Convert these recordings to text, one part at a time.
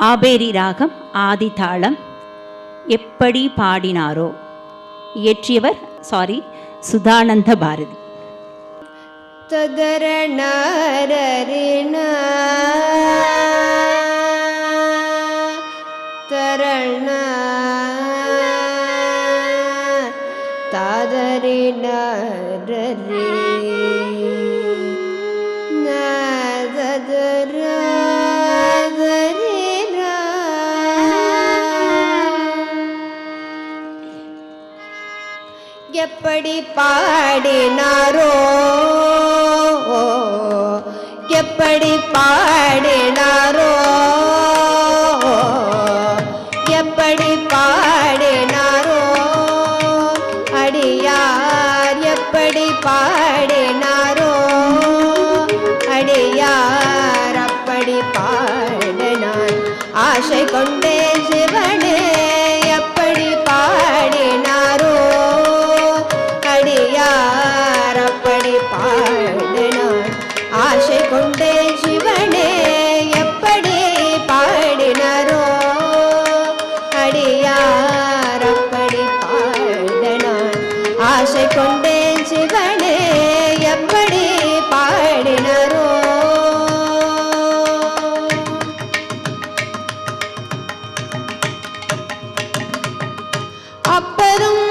ஆபேரி ராகம் ஆதிதாளம். எப்படி பாடினாரோ. இயற்றியவர் சுதானந்த பாரதி. ததரண தரண தாதரின எப்படி பாடினாரோ, எப்படி பாடினாரோ, எப்படி பாடினாரோ அடியார், எப்படி பாடினாரோ அடியார், அப்படி பாட நான் ஆசை கொண்டே சிவனே. எப்படி பாடினாரோ அடியார், அப்படி பாட நான் ஆசை கொண்டே சிவனே. எப்படி பாடினாரோ அடியார், அப்படி பாட நான் ஆசை கொண்டே சிவனே. எப்படி பாடினாரோ. அப்பரும்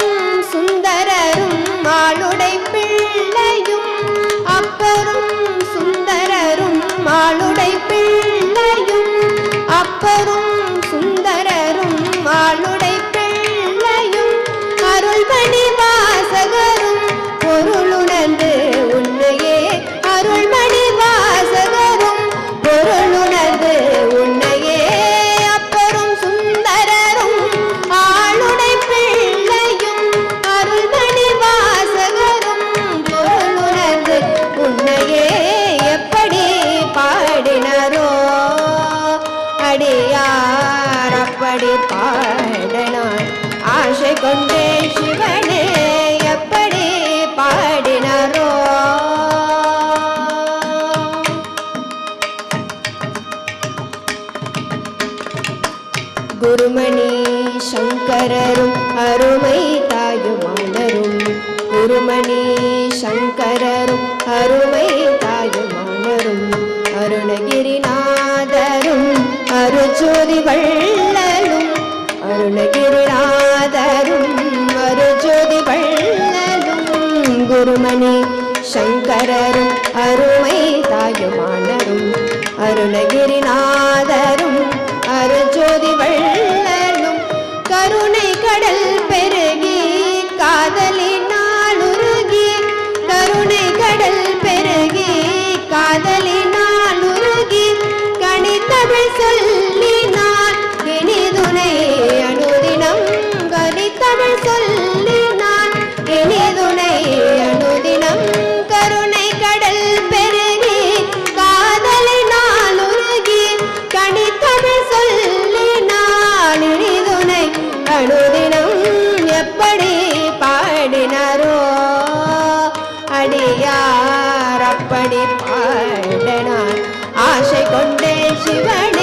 சுந்தரரும் மாளுடை பிள்ளையும், அப்பரும் சுந்தரரும் மாளுடை பிள்ளையும், அப்பரும் சுந்தரரும் மாளுடை பிள்ளையும், அருள்மணி வாசகரும் பொருளுணர்ந்து உன்னையே, அருள்மணி வாசகரும் பொருளுணர்ந்து உன்னையே. அப்பரும் சுந்தரரும் ஆளுடை பிள்ளையும், அருள்மணி வாசகரும் பொருளுணர்ந்து உன்னையே. எப்படி பாடினாரோ அடியார், அப்படி பாட நான் ஆசை கொண்டே சிவனே. எப்படி பாடினாரோ. குருமணி சங்கரரும் அருமை தாயுமானரும், குருமணி சங்கரரும் அருமை தாயுமானரும், அருணகிரிநாதரும் அருஜோதி வள்ளலும், அருணகிரிநாதரும் அருஜோதி வள்ளலும், குருமணி சங்கரரும் அருமை தாயுமானரும், அருணகிரிநாதரும் அருஜோதி வள்ளலும், கருணை கடல் பெருகி காதலினால் உருகி, கருணை கடல் பெருகி காதலினால் உருகி, கனித்தமிழ் சொல்லினான் இனிதுணை அனுதினம், கனித்தமிழ் சொல்லினான் இனிதுணை அனுதினம், கருணை கடல் பெருகி காதலினால் உருகி, கனித்தமிழ் சொல்லினான் இனிதுணை அனுதினம். எப்படி பாடினாரோ அடியார், அப்படி பாட நான் ஆசை கொண்டே சிவன்.